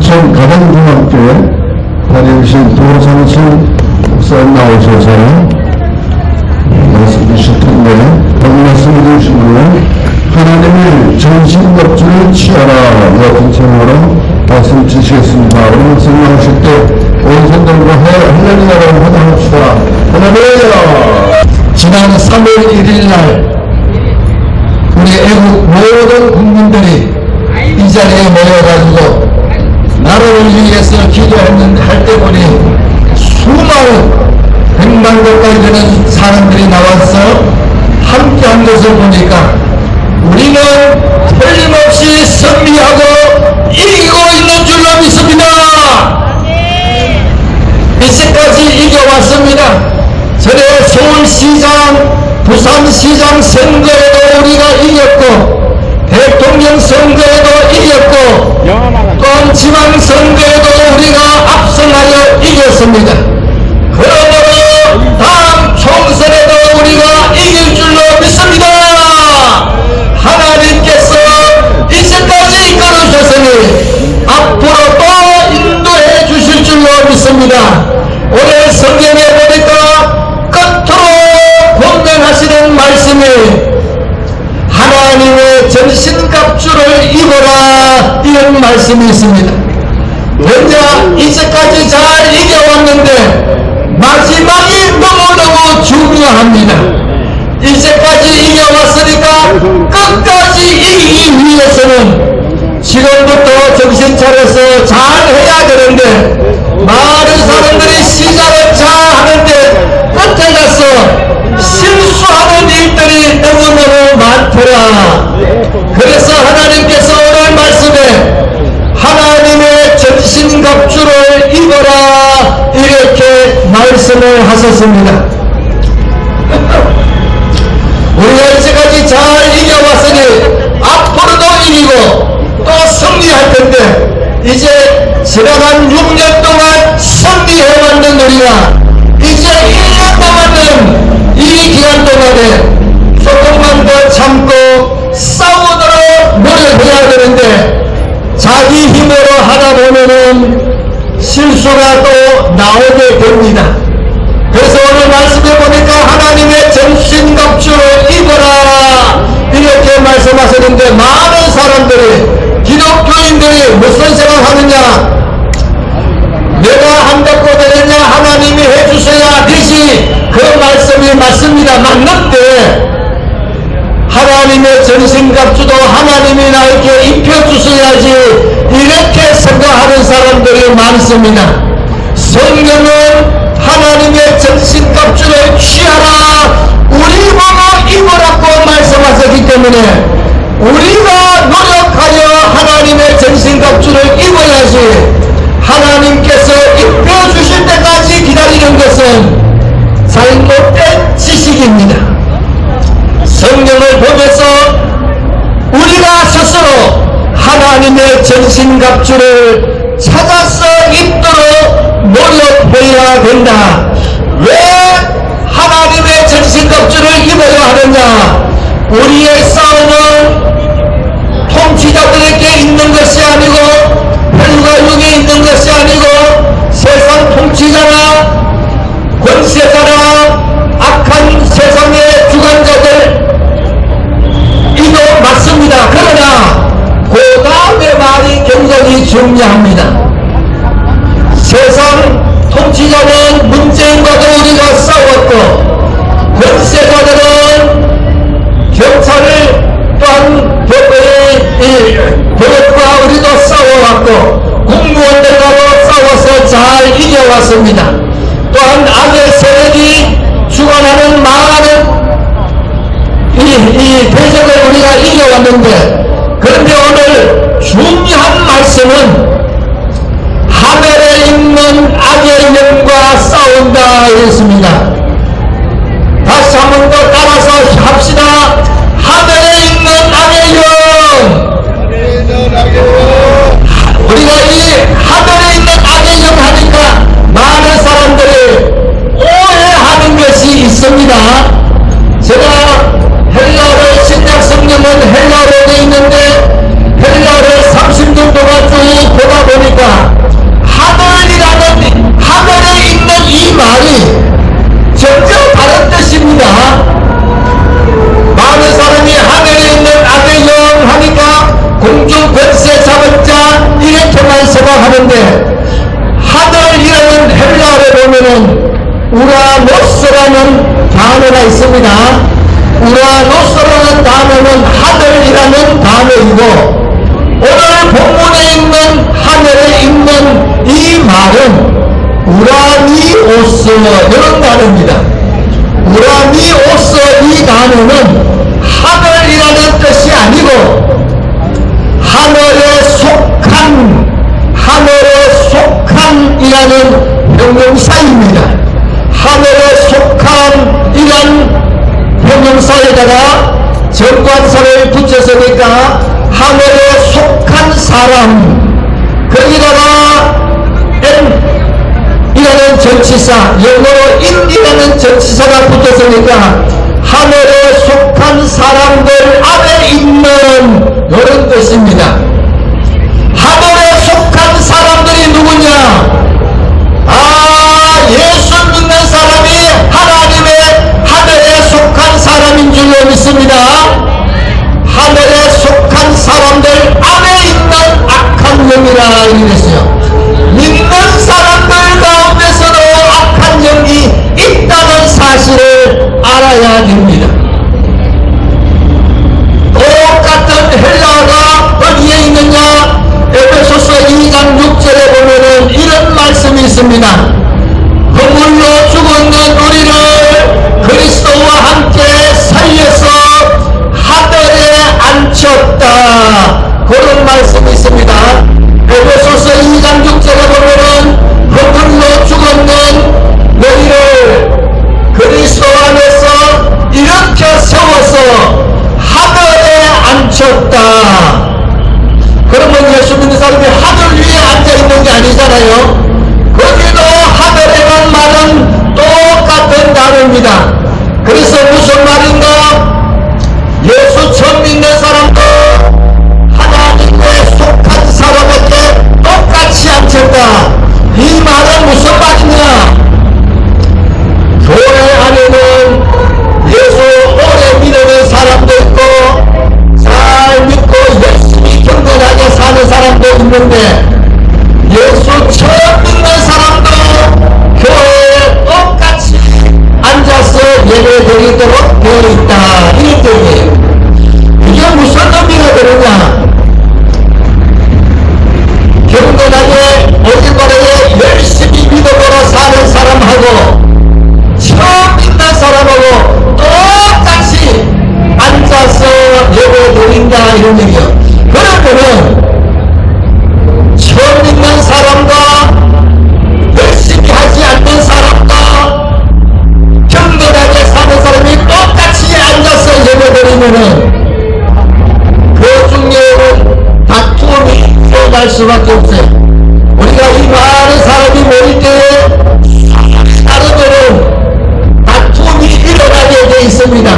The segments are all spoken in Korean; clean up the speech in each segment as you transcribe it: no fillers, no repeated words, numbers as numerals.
인천 가정중학교에 다니신 도상신 목사님 나오셔서 말씀 주실 텐데, 거기 말씀 주시면 하나님의 전신갑주를 취하라 같은 제목으로 말씀 주시겠습니다. 오늘 말씀 나오실 때 온 손들과 할렐루야라고 환영합시다. 할렐루야. 지난 3월 1일 날 우리 애국 모든 국민들이 이 자리에 모여가지고 나라를 위해서 할 때 보니 수많은 100만 가까이 되는 사람들이 나와서 함께한 것을 보니까 우리는 틀림없이 승리하고 이기고 있는 줄로 믿습니다. 이제까지 이겨왔습니다. 전에 서울시장, 부산시장 선거에도 우리가 이겼고, 대통령 선거에도 이겼고, 또한 지방선거에도 우리가 압승하여 이겼습니다. 그러므로 다음 총선에도 우리가 이길 줄로 믿습니다. 하나님께서 이제까지 이끌어주셨으니 앞으로 또 인도해 주실 줄로 믿습니다. 오늘 성경에 보니까 끝으로 권면하시는 말씀이 하나님의 전신갑주를 입어라, 이런 말씀이 있습니다. 왜냐, 이제까지 잘 이겨왔는데 마지막이 너무너무 중요합니다. 이제까지 이겨왔으니까 끝까지 이기기 위해서는 지금부터 정신 차려서 잘 해야 되는데, 많은 사람들이 시작을 잘 하는데 끝에 가서 실수하는 일들이 너무너무 많더라. 그래서 하나님께서 오늘 말씀에 하나님의 전신갑주를 입어라, 이렇게 말씀을 하셨습니다. 우리가 이제까지 잘 이겨왔으니 앞으로도 이기고 또 승리할 텐데, 이제 지나간 6년 동안 승리해왔는 우리가 이제 1년 남았는 이 기간 동안에 조금만 더 참고 싸우도록 노력해야 되는데, 자기 힘으로 하다 보면은 실수가 또 나오게 됩니다. 그래서 오늘 말씀해 보니까 하나님의 전신갑주를 입어라, 이렇게 말씀하셨는데, 많은 사람들이, 기독교인들이 무슨 생각하느냐, 내가 한다고 되느냐, 하나님이 해주셔야 되지, 그 말씀이 맞습니다. 맞는데 하나님의 전신갑주도 하나님이 나에게 입혀주셔야지, 이렇게 생각하는 사람들이 많습니다. 성경은 하나님의 전신갑주를 취하라, 우리 보고 입으라고 말씀하셨기 때문에 우리가 노력하여 하나님의 전신갑주를 입어야지, 하나님께서 입혀주실 때까지 기다리는 것은 잘못된 지식입니다. 성경을 보면서 우리가 스스로 하나님의 전신갑주를 찾아서 입도록 노력해야 된다. 왜 하나님의 전신갑주를 입어야 하느냐? 우리의 싸움은 통치자들에게 있는 것이 아니고, 혈과육에 있는 것이 아니고, 세상 통치자나 권세자나 악한 세상의 주관자들 이도 맞습니다. 그러나 그 다음의 말이 굉장히 중요합니다. 세상 통치자는 문재인과도 우리가 싸웠고, 권세자들은 경찰을 또한 법과 우리도 싸워왔고, 공무원들과도 싸워서 잘 이겨왔습니다. 또한 악의 세력이 주관하는 많은 이 대적을 우리가 이겨왔는데, 그런데 오늘 중요한 말씀은 하늘에 있는 악의 영과 싸운다, 이랬습니다. 다시 한 번 더 따라서 합시다. 하늘에 있는 악의 영. 우리가 이 하늘에 있는 악의 영 하니까 많은 사람들이 오해하는 것이 있습니다. 제가 헬라어 신약 성경은 헬라어로 되어 있는데, 헬라어를 30년 동안 쭉 보다 보니까 있는데, 하늘이라는 헬라어에 보면은 우라노스라는 단어가 있습니다. 우라노스라는 단어는 하늘이라는 단어이고, 오늘 본문에 있는 하늘에 있는 이 말은 우라니오스 이런 단어입니다. 우라니오스 이 단어는 하늘이라는 뜻이 아니고 하늘에 속한이라는 형용사입니다. 하늘에 속한이란 형용사에다가 정관사를 붙였으니까 하늘에 속한 사람, 거기다가 N이라는 전치사, 영어로 in이라는 전치사가 붙었으니까 하늘에 속한 사람들 안에 있는 이런 뜻입니다. 하늘에 속한 사람들이 누구냐? 예수 믿는 사람이 하나님의 하늘에 속한 사람인 줄로 믿습니다. 하늘에 속한 사람들 안에 있는 악한 영이라 이랬어요. 믿는 사람들 가운데서도 악한 영이 있다는 사실을 알아야 됩니다. 똑같은 헬라어가 어디에 있느냐? 에베소서 2장 6절에 보면은 이런 말씀이 있습니다. 허물로 죽었는 우리를 그리스도와 함께 살려서 하늘에 앉혔다. 그런 말씀이 있습니다. 에베소서 2장 6절에 보면은 허물로 죽었는 너희를 그리스도 안에서 일으켜 세워서 하늘에 앉혔다. 그러면 예수 믿는 사람이 하늘 위에 앉아있는 게 아니잖아요. 거기도 하늘이라는 말은 똑같은 단어입니다. 그래서 무슨 말인가? 예수 처음 믿는 사람도 하나님께 속한 사람에게 똑같이 앉혔다. 이 말은 무슨 말이냐? 교회 안에는 예수 오래 믿는 사람도 있고 잘 믿고 열심히 경건하게 사는 사람도 있는데, 예수 처음 믿는 사람도 교회에 똑같이 앉아서 예배드리도록 되어 있다. 이런 뜻이에요. 이게 무슨 의미가 되느냐? 경건하게 올바르게 열심히 믿어보러 사는 사람하고 처음 믿는 사람하고 똑같이 앉아서 예배드린다 이런 얘기요. 그러면은 처음 믿는 사람과 열심히 하지 않는 사람과 경건하게 사는 사람이 똑같이 앉아서 예배드리면은 그 중에는 다툼이 일어날 수밖에 없어요. 우리가 이 많은 사람이 모일 때에 다르면은 다툼이 일어나게 돼 있습니다.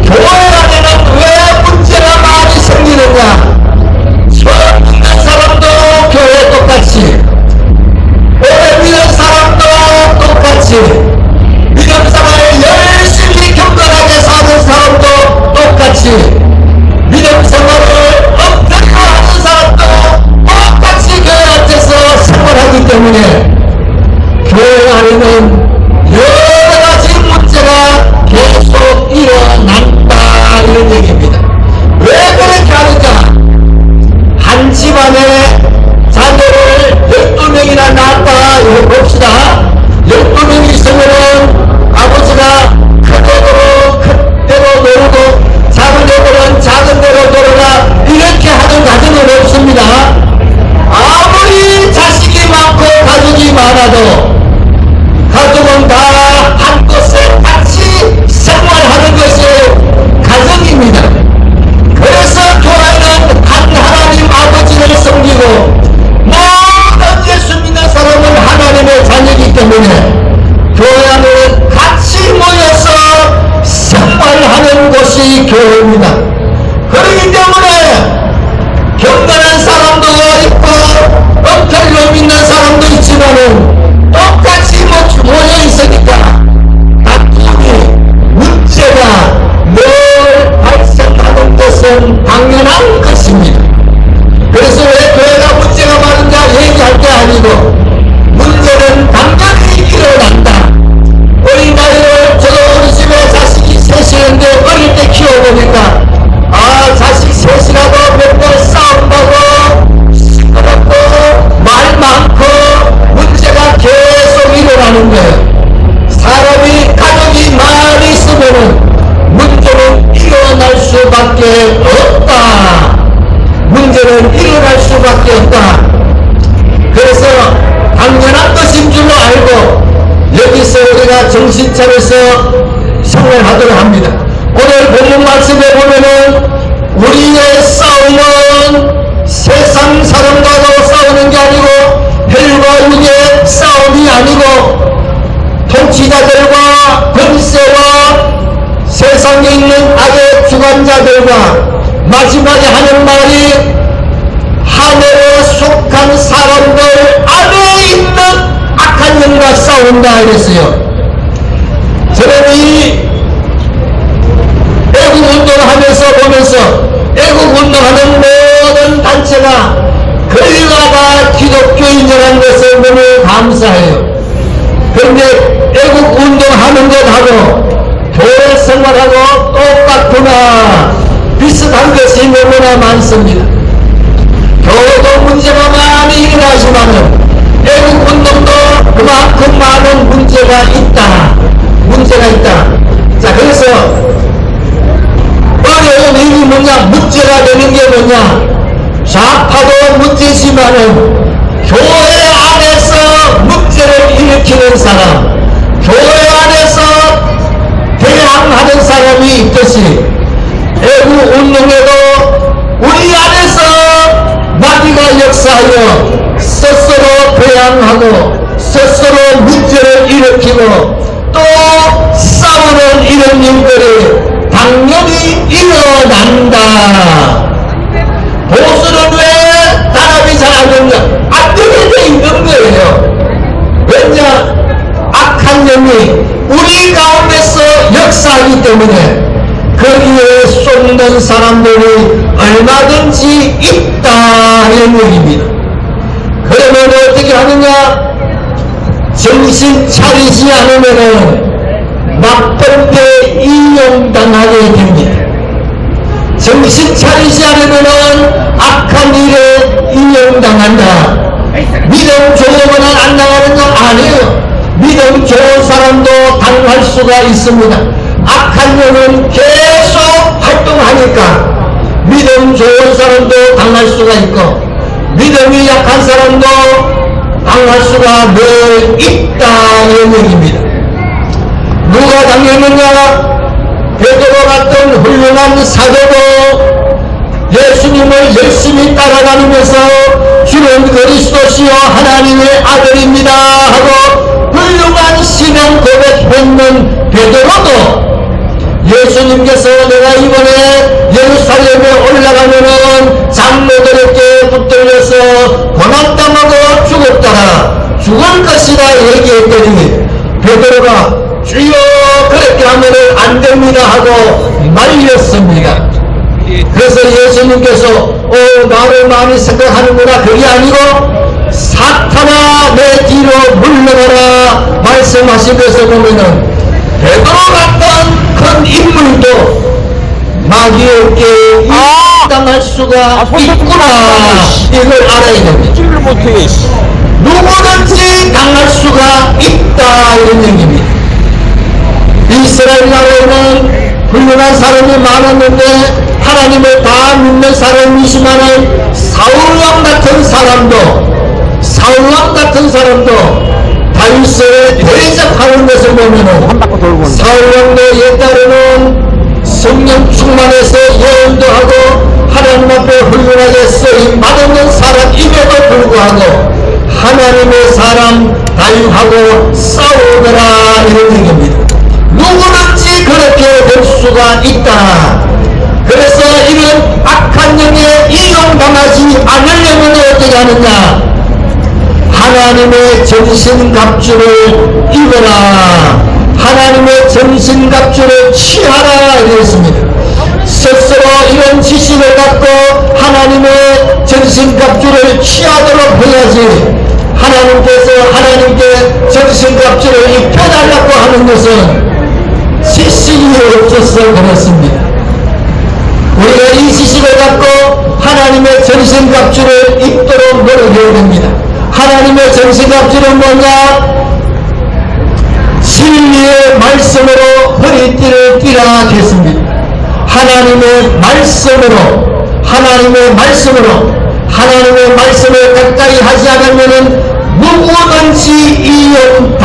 교회 안에는 왜 문제가 많이 생기느냐? 처음 믿는 사람도 교회 똑같이, 오래 믿는 사람도 똑같이, 믿음 생활에 열심히 경건하게 사는 사람도 똑같이, 믿음 생활을 엎드려 하는 사람도 똑같이 교회 앞에서 생활하기 때문에 교회 안에는 여러 가지 문제가 계속 일어난다 이런 얘기입니다. 왜 그렇게 하는가? 한 집안에 자녀를 12명이나 낳았다 이거 봅시다. 12명이 있으면은 아버지가 큰 애들은 큰 대로 놀고 작은 애들은 작은 대로 놀아라 이렇게 하는 가정은 없습니다. 아무리 자식이 많고 가족이 하고 여기서 우리가 정신 차려서 생활하도록 합니다. 오늘 본문 말씀에 보면은 우리의 싸움은 세상 사람과도 싸우는 게 아니고 혈과 육의 싸움이 아니고 통치자들과 권세와 세상에 있는 악의 주관자들과 마지막에 하는 말이 하늘에 속한 사람들 안에 있는 악한 영과 싸운다 이랬어요. 저는 이 애국운동을 하면서 보면서 애국운동하는 모든 단체가 거의가 다 기독교인이라는 것을 너무 감사해요. 그런데 애국운동하는 것하고 교회 생활하고 똑같구나, 비슷한 것이 너무나 많습니다. 교회도 문제가 많이 일어나지만은 애국운동도 그만큼 많은 문제가 있다. 자, 그래서 어려운 일이 뭐냐, 문제가 되는 게 뭐냐, 좌파도 문제지만은 교회 안에서 문제를 일으키는 사람, 교회 안에서 대항하는 사람이 있듯이 애국운동에도 우리 안에서 마귀가 역사하여 스스로 대항하고 스스로 문제를 일으키고 또 싸우는 이런 일들이 당연히 일어난다. 보수는 왜 단합이 잘 안 되느냐? 안 되게 돼 있는 거예요. 왜냐? 악한 영이 우리 가운데서 역사하기 때문에 거기에 쏟는 사람들이 얼마든지 있다 이런 얘기입니다. 그러면 어떻게 하느냐? 정신 차리지 않으면 나쁜 데 이용당하게 됩니다. 정신 차리지 않으면 악한 일에 이용당한다. 믿음 좋으면 안 나가느냐? 아니에요. 믿음 좋은 사람도 당할 수가 있습니다. 악한 영은 계속 활동하니까 믿음 좋은 사람도 당할 수가 있고 믿음이 약한 사람도 당할 수가 늘 있다 이런 얘기입니다. 누가 당했느냐? 베드로 같은 훌륭한 사도도 예수님을 열심히 따라다니면서 주는 그리스도시요 하나님의 아들입니다 하고 훌륭한 신앙 고백했는 베드로도 예수님께서 내가 이번에 예루살렘에 올라가면은 장로들에게 붙들려서 고난당하고 죽었다가 죽을 것이라 얘기했더니 베드로가 주여 그렇게 하면은 안 됩니다 하고 말렸습니다. 그래서 예수님께서 나를 많이 생각하는구나, 그게 아니고 사탄아 내 뒤로 물러가라 말씀하신 것을 보면은 베드로 같은 큰 인물도 마귀에게 당할 수가 있구나, 이걸 알아야 됩니다. 누구든지 당할 수가 있다 이런 얘기입니다. 이스라엘 나라에는 훌륭한 사람이 많았는데 하나님을 다 믿는 사람이지만은 사울왕 같은 사람도 다윗을 대적하는 것을 보면은 사울왕도 옛날에는 성령 충만해서 예언도 하고 하나님 앞에 훌륭하게 쓰임 받는 사람임에도 불구하고 하나님의 사람 다윗하고 싸우더라 이런 얘기입니다. 누구든지 그렇게 될 수가 있다. 그래서 이런 악한 영에 이용당하지 않으려면 어떻게 하느냐? 하나님의 전신갑주를 입어라. 하나님의 전신갑주를 취하라 이랬습니다. 스스로 이런 지식을 갖고 하나님의 전신갑주를 취하도록 해야지 하나님께서 하나님께 전신갑주를 입혀달라고 하는 것은 지식이 없어서 그렇습니다. 우리가 이 지식을 갖고 하나님의 전신갑주를 입도록 노력해야 됩니다. 하나님의 전신갑주는 뭐냐? 진리의 말씀으로 허리띠를 띠라 했습니다. 하나님의 말씀을 가까이 하지 않으면 누구든지 이용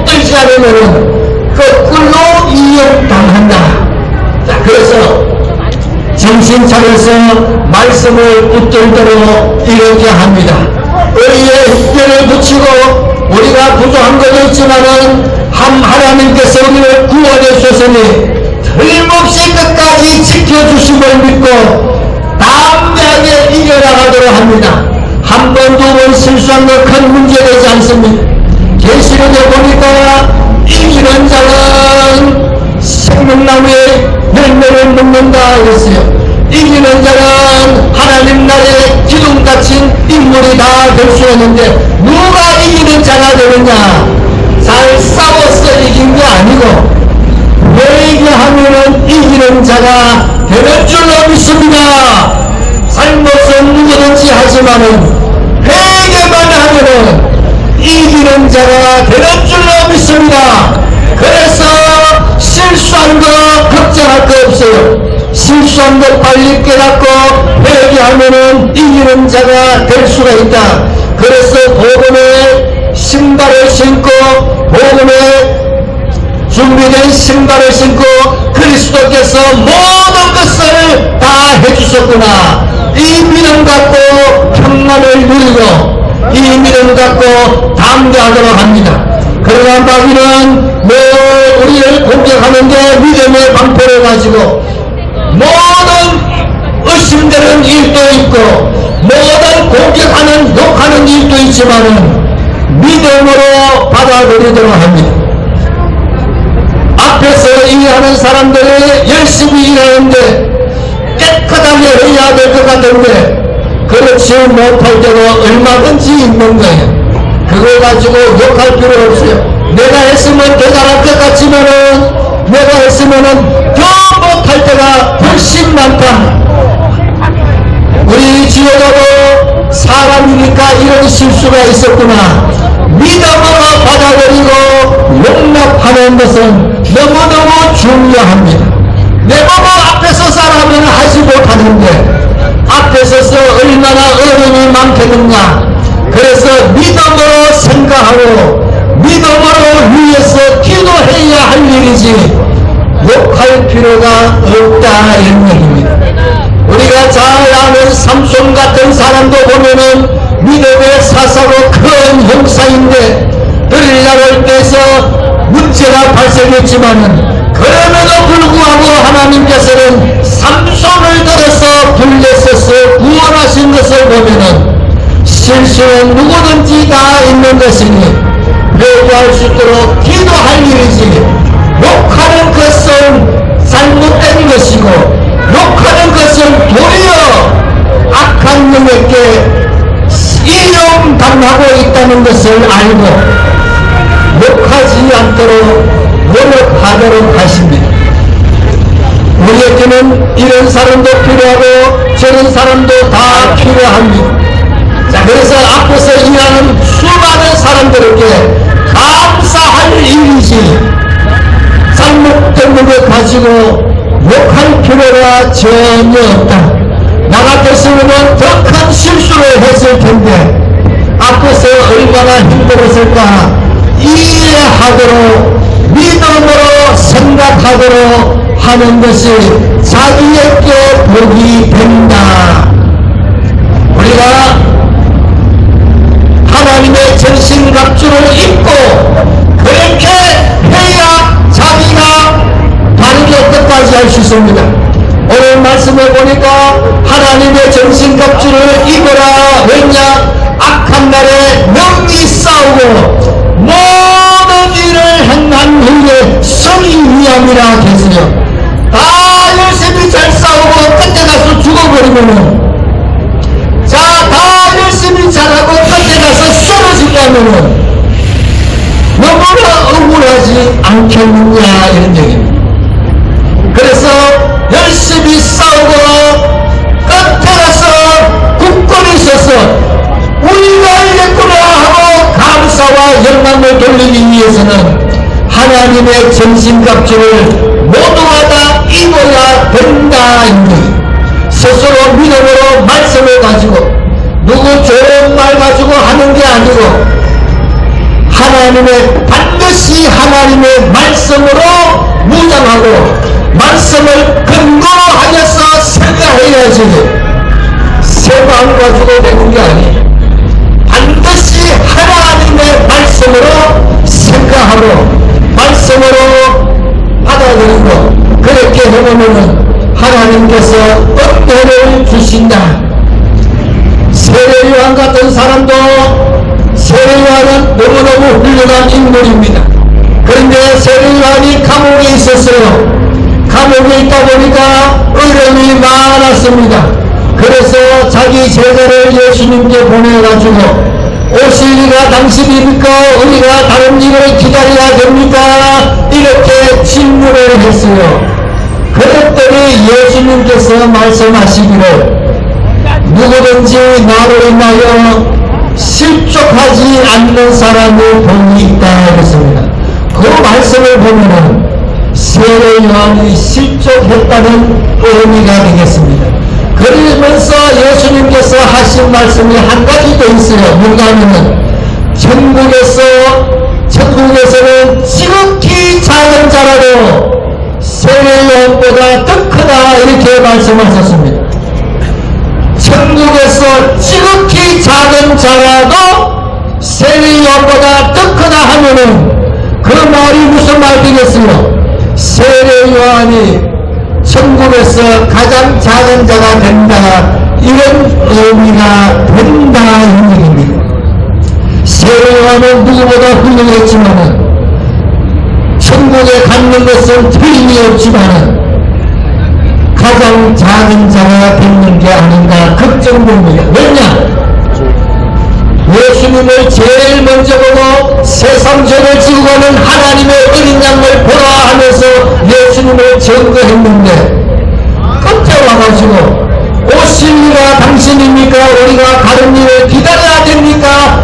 붙들지 않으면 거꾸로 이용당한다. 자, 그래서 정신 차려서 말씀을 붙들도록 이렇게 합니다. 의의 흉계를 붙이고 우리가 부족한 것도 있지만은 하나님께서 우리를 구원해 주셨으니 틀림없이 끝까지 지켜주심을 믿고 담대하게 이겨나가도록 합니다. 한 번, 두 번 실수한 것 큰 문제되지 않습니다. 계시록에 보니까 이기는 자는 생명나무의 열매를 먹는다 그랬어요. 이기는 자는 하나님 나라의 기둥 갇힌 인물이 다 될 수 있는데 누가 이기는 자가 되느냐? 잘 싸워서 이긴 게 아니고 회개하면은 이기는 자가 되는 줄로 믿습니다. 잘못은 누구든지 하지만은 회개만 하면은 이기는 자가 되는 줄로 믿습니다. 그래서 실수한 거 걱정할 거 없어요. 실수한 거 빨리 깨닫고 회개하면은 이기는 자가 될 수가 있다. 그래서 복음의 신발을 신고 복음의 준비된 신발을 신고 그리스도께서 모든 것을 다 해주셨구나. 이 믿음 갖고 평안을 누리고 이 믿음 갖고 담대하도록 합니다. 그러나 마귀는 늘 우리를 공격하는데 믿음의 방패를 가지고 모든 의심되는 일도 있고 모든 공격하는 욕하는 일도 있지만은 믿음으로 받아들이도록 합니다. 앞에서 일하는 사람들이 열심히 일하는데 깨끗하게 해야 될 것 같은데 그렇지 못할 때가 얼마든지 있는 거예요. 그거 가지고 욕할 필요 없어요. 내가 했으면 더 잘할 것 같지만은 내가 했으면은 더 못할 때가 훨씬 많다. 우리 지혜자도 사람이니까 이런 실수가 있었구나. 믿음으로 받아들이고 용납하는 것은 너무너무 중요합니다. 내보고 앞에 서서 하면 하지 못하는데 앞에 서서 얼마나 어려움이 많겠는가. 그래서 믿음으로 생각하고 믿음으로 위해서 기도해야 할 일이지 욕할 필요가 없다 이런 얘기입니다. 우리가 잘 아는 삼손 같은 사람도 보면은 믿음의 사사로 큰 형사인데 들나를 떼서 문제가 발생했지만은 그럼에도 불구하고 하나님께서는 삼손을 들어서 불렸어서 구원하신 것을 보면은 실수는 누구든지 다 있는 것이니 회개할 수 있도록 기도할 일이지 욕하는 것은 잘못된 것이고 욕하는 것은 도리어 악한 영에게 이용당하고 있다는 것을 알고 욕하지 않도록 노력하도록 하십니다. 우리에게는 이런 사람도 필요하고 저런 사람도 다 필요합니다. 자, 그래서 앞에서 일하는 수많은 사람들에게 감사할 일이지 잘못된 것을 가지고 욕할 필요가 전혀 없다. 나 같았으면 더 큰 실수를 했을 텐데 앞에서 얼마나 힘들었을까. 이해하도록 믿음으로 생각하도록 하는 것이 자기에게 복이 된다. 우리가 하나님의 전신갑주를 입고 그렇게 해야 자기가 바르게 끝까지 할 수 있습니다. 오늘 말씀을 보니까 하나님의 전신갑주를 입어라. 왜냐? 악한 날에 명이 싸우고 모든 일을 행한 후에 성이 위함이라 계시죠. 다 열심히 잘 싸우고 끝에 가서 죽어버리면은 다 열심히 잘하고 끝에 가서 쓰러진다면은 너무나 억울하지 않겠느냐 이런 얘기입니다. 그래서 열심히 싸우고 끝에 가서 굳건히 있어서 우리가 이랬구나 하고 감사와 영광을 돌리기 위해서는 하나님의 전신갑주를 모두가 다 입어야 된다. 스스로 믿음으로 말씀을 가지고 누구 좋은 말 가지고 하는 게 아니고 하나님의 반드시 반드시 하나님의 말씀으로 무장하고 말씀을 근거로 하여서 생각해야지 새거 안 가지고 되는 게 아니에요. 반드시 하나님의 말씀으로 생각하고 말씀으로 받아들이고 그렇게 해보면 하나님께서 은혜를 주신다. 세례요한 같은 사람도 세례요한은 너무너무 훌륭한 인물입니다. 그런데 세례요한이 감옥에 있었어요. 감옥에 있다 보니까 어려움이 많았습니다. 그래서 자기 제자를 예수님께 보내가지고 오실리가 당신입니까? 우리가 다른 일을 기다려야 됩니까? 이렇게 질문을 했어요. 그랬더니 예수님께서 말씀하시기를 누구든지 나로 인하여 실족하지 않는 사람이 복이 있다 그랬습니다. 그 말씀을 보면은 세례요한이 실족했다는 의미가 되겠습니다. 그러면서 예수님께서 하신 말씀이 한 가지 더 있어요. 뭔가 하면은 천국에서는 지극히 작은 자라도 세례요한보다 더 크다 이렇게 말씀하셨습니다. 천국에서 지극히 작은 자라도 세례요한보다 더 크다 하면은 그 말이 무슨 말 되겠어요? 세례요한이 천국에서 가장 작은 자가 된다 이런 의미가 된다 이런 얘기입니다. 세례요한은 누구보다 훌륭했지만은 천국에 갖는 것은 틀림이 없지만은 가장 작은 자가 되는 게 아닌가 걱정됩니다. 왜냐? 예수님을 제일 먼저 보고 세상 죄를 지고 가는 하나님의 어린 양을 보라 하면서 예수님을 증거했는데 끝에 와가지고 오실리가 당신입니까? 우리가 다른 일을 기다려야 됩니까?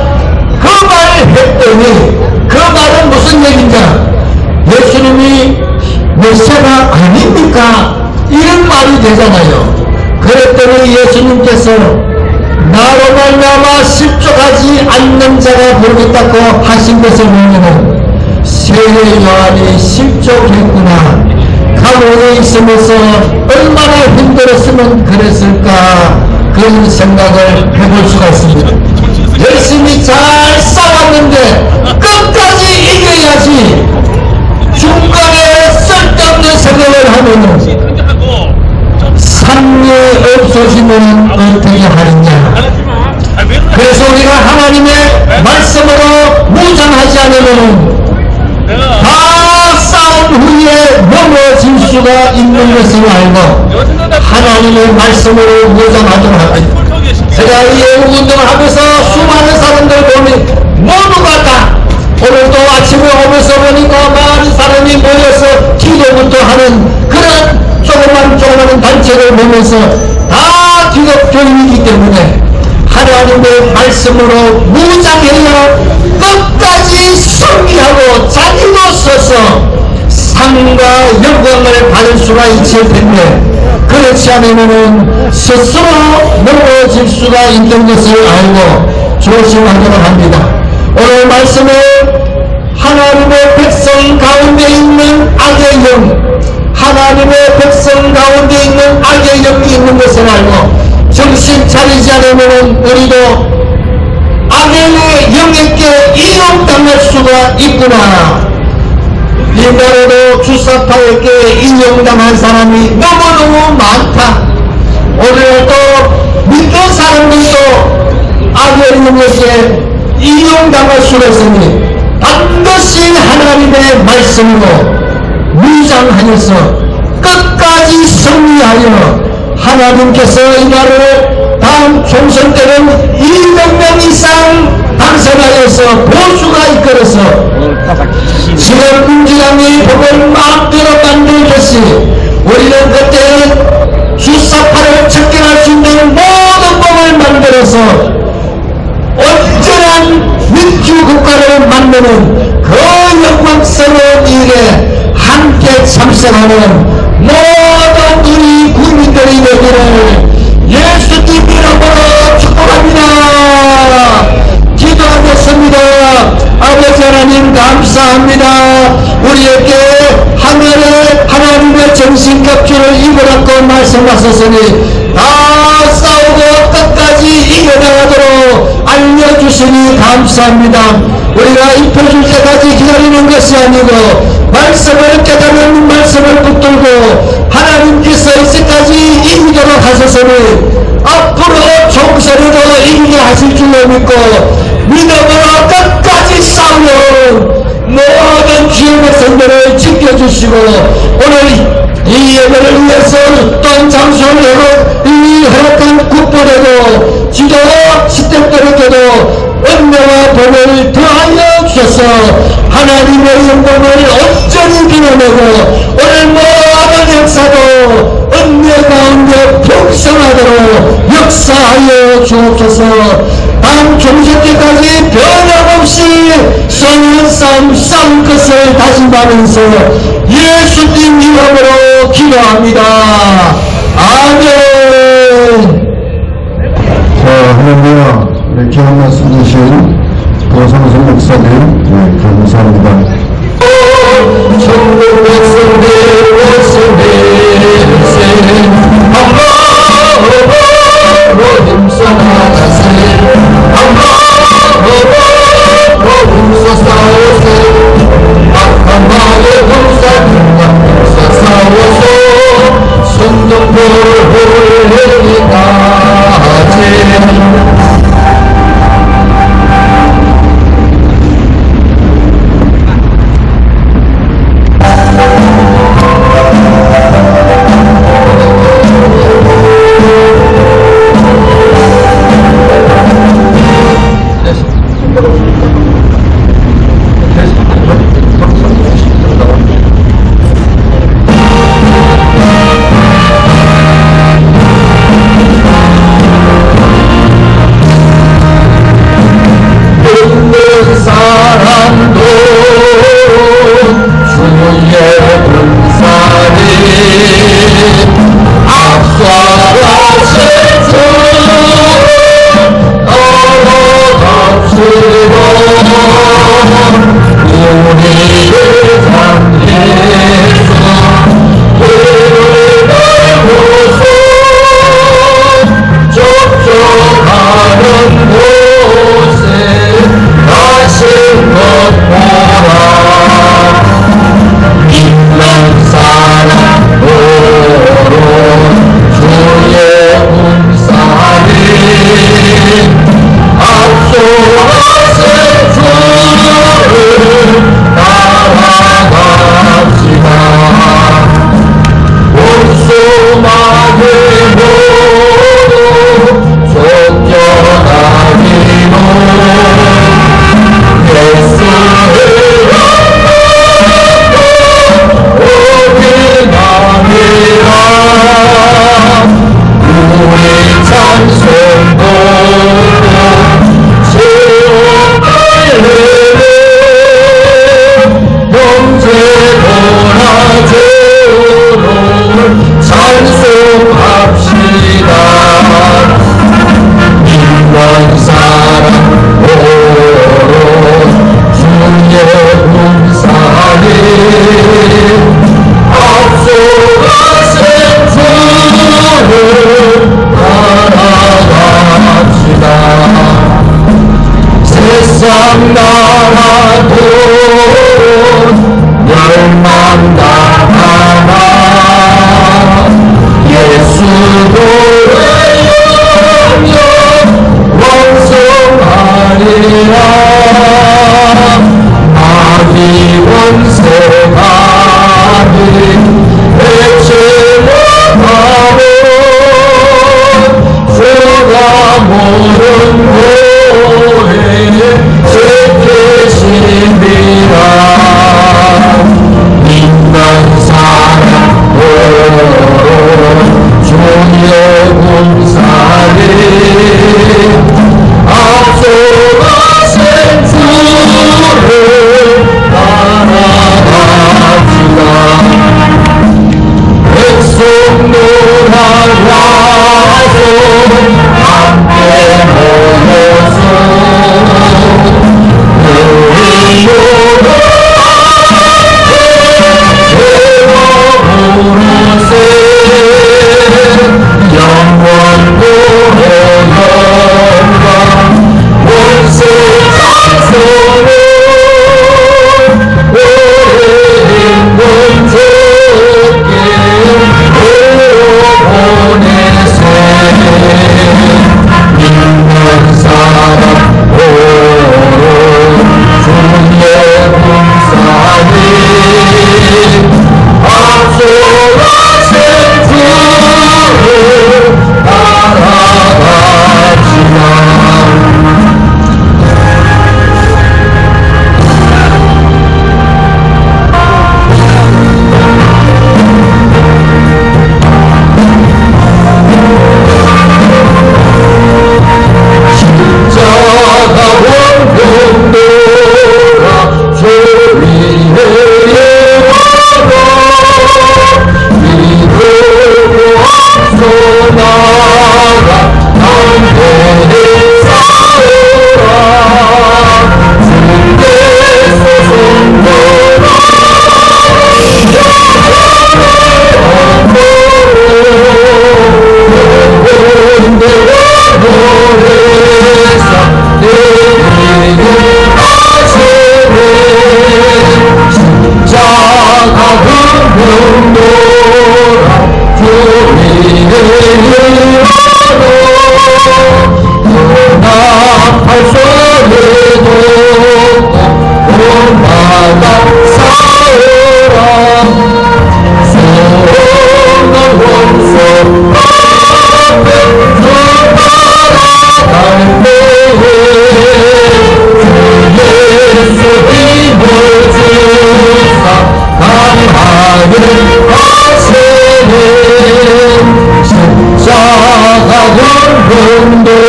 그 말을 했더니 그 말은 무슨 얘기인가? 예수님이 메시아가 아닙니까? 이런 말이 되잖아요. 그랬더니 예수님께서 나로 말미암아 실족하지 않는 자가 보겠다고 하신 것을 보면은 세례요한이 실족했구나. 감옥에 있으면서 얼마나 힘들었으면 그랬을까 그런 생각을 해볼 수가 있습니다. 열심히 잘 싸웠는데 끝까지 이겨야지 중간에 쓸데없는 생각을 하면은 삶이 없어지면 어떻게 하느냐. 그래서 우리가 하나님의 말씀으로 무장하지 않으면 다 싸운 후에 넘어질 수가 있는 것을 알고 하나님의 말씀으로 무장하도록 합니다. 제가 이 애국운동을 하면서 수많은 사람들 보면 모두가 다 오늘도 아침에 오면서 보니까 많은 사람이 모여서 기도부터 하는 그런 조그만 단체를 보면서 다 기독교인이기 때문에 하나님의 말씀으로 무장해야 끝까지 승리하고 자기도 서서 상과 영광을 받을 수가 있을 텐데 그렇지 않으면 스스로 넘어질 수가 있는 것을 알고 조심하도록 합니다. 오늘 말씀에 하나님의 백성 가운데 있는 악의 영, 하나님의 백성 가운데 있는 악의 영이 있는 것을 알고 정신 차리지 않으면 우리도 악의 영에게 이용당할 수가 있구나. 옛날에도 주사파에게 이용당한 사람이 너무너무 많다. 오늘도 믿는 사람들도 악의 영에게 이용당할 수가 있으니 반드시 하나님의 말씀으로 무장하여서 끝까지 승리하여 하나님께서 이 나라를 다음 총선 때는 200명 이상 당선하여서 보수가 이끌어서 지금 민주당이 법을 마음대로 만들듯이 우리는 그때 주사파를 척결할 수 있는 모든 법을 만들어서 온전한 민주국가를 만드는 그 영광스러운 일에 함께 참석하는 모든 우리 국민들의 여기를 예수님 이름으로 축복합니다. 기도하겠습니다. 아버지 하나님 감사합니다. 나섰으니 다 싸우고 끝까지 이겨나가도록 알려주시니 감사합니다. 우리가 입혀줄 때까지 기다리는 것이 아니고 말씀을 깨달은 말씀을 붙들고 하나님께서 이제까지 이기도록 하셨으니 앞으로 총선에도 이기게 하실 줄로 믿고 믿음으로 끝까지 싸우는 모든 주의 백성들을 지켜주시고 오늘 이 예배를 위해서 어떤 장소를 허락한 국보에도 지도 시댁들에게도 은혜와 복을 더하여 주셔서 하나님의 영광을 온전히 드러내고 오늘 모든 역사도 은혜 가운데 풍성하도록 역사하여 주옵소서. 다음 종식 때까지 변함없이 선한 싸움 싸울 것을 다짐하면서 예수님 이름으로 기도합니다. 아멘. 자, 할렐루야. 네, 귀한 말씀 주신 도성선 목사님, 네, 감사합니다. 천국 백성들 옷을 내리세 한마음으로 힘써 나가세 한마음으로 힘써 싸우세 악한 마의 군사들과 힘써 싸워서 성전포를 흘리까지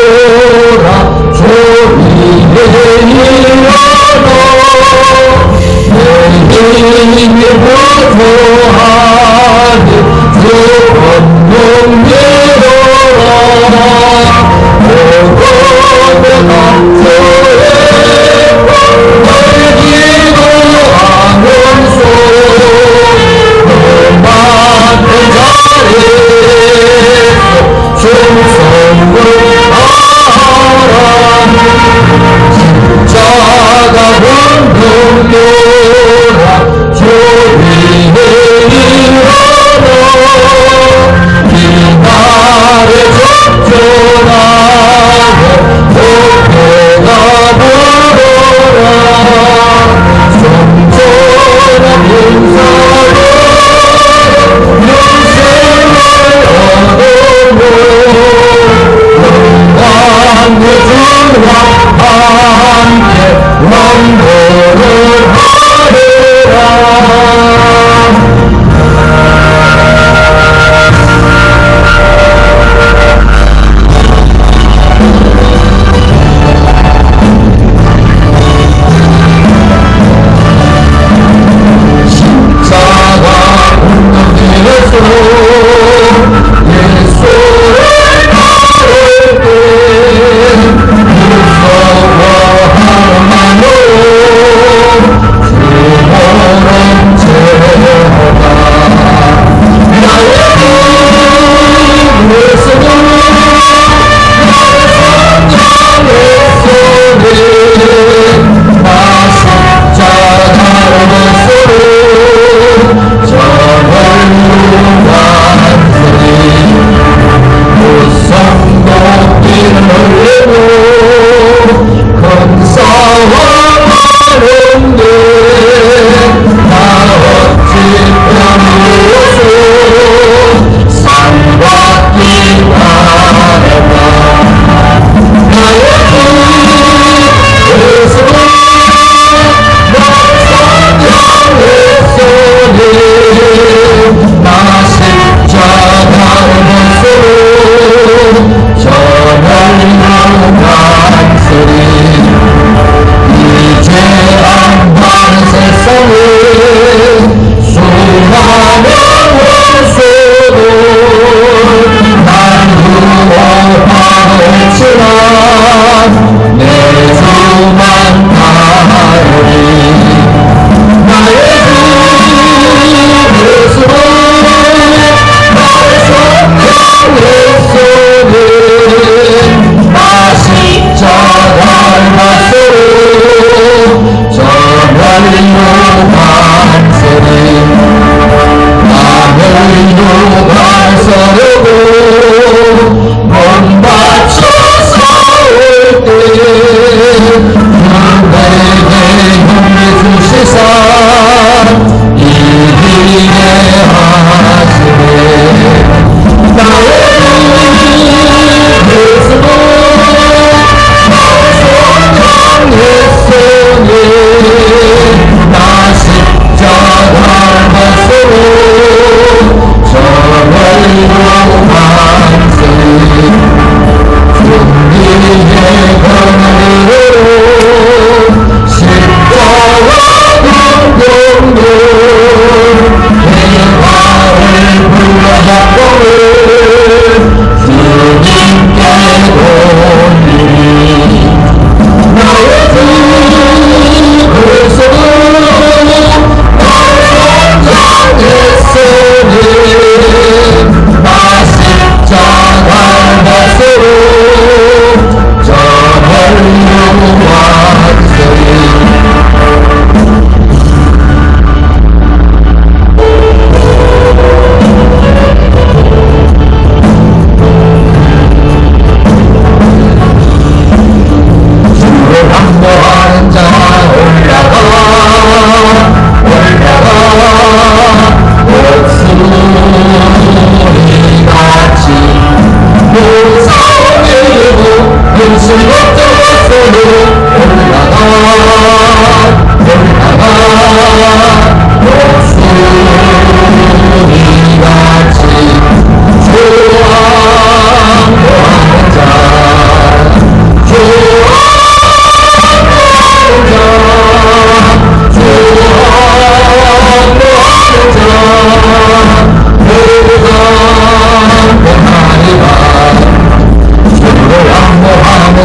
주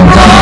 자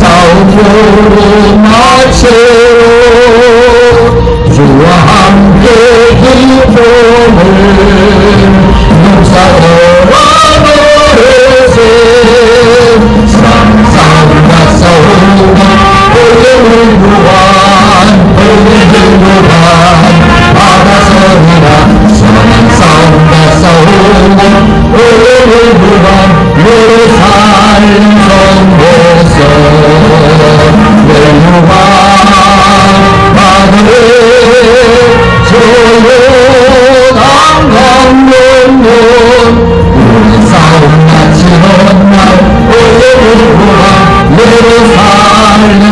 싸움으로 마치고 주와 함께 기쁨을 농사로라 노래세 싸움과 싸우고 오염을 구한 바다선이라 싸움과 싸우고 오염을 구한 너를 살린 성도서 내유한 하늘에 조용한 강릉문 우리 싸움 마치는 날 오염을 구한 너를 살린